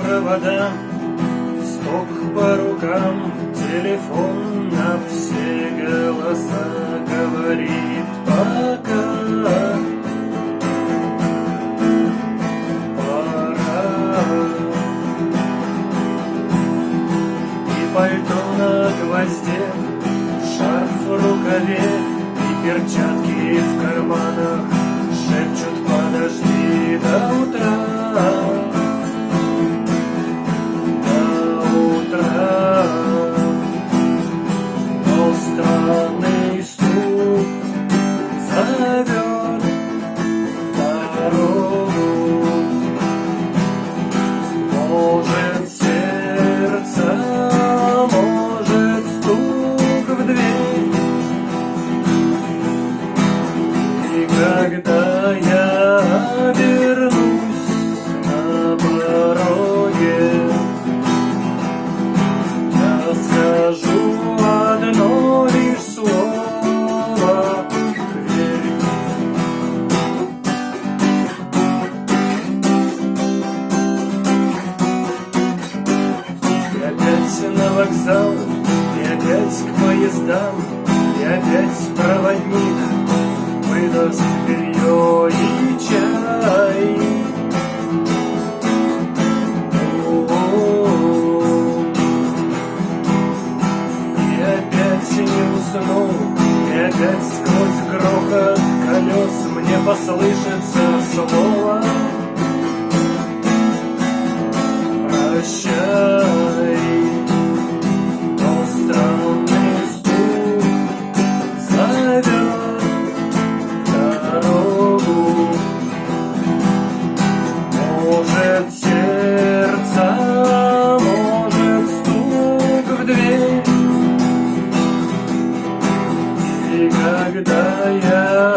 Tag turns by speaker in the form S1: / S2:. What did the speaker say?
S1: проводам, стук по рукам, телефон на все голоса говорит пока. Пора. И пальто на гвозде, шарф в рукаве и перчатки в карманах шепчут: подожди до утра. До утра. Но странный стук зовет в дорогу. Может, сердце, может, стук в дверь. И когда я вернусь на пороге, я скажу одно лишь слово: верь. И опять на вокзал, и опять к поездам, и опять проводник выдаст белье и чай. И опять не усну, и опять сквозь грохот колес мне послышится слово: прощай. Но странный стук зовет дорогу. Может, сердце, может, стук в дверь. И когда я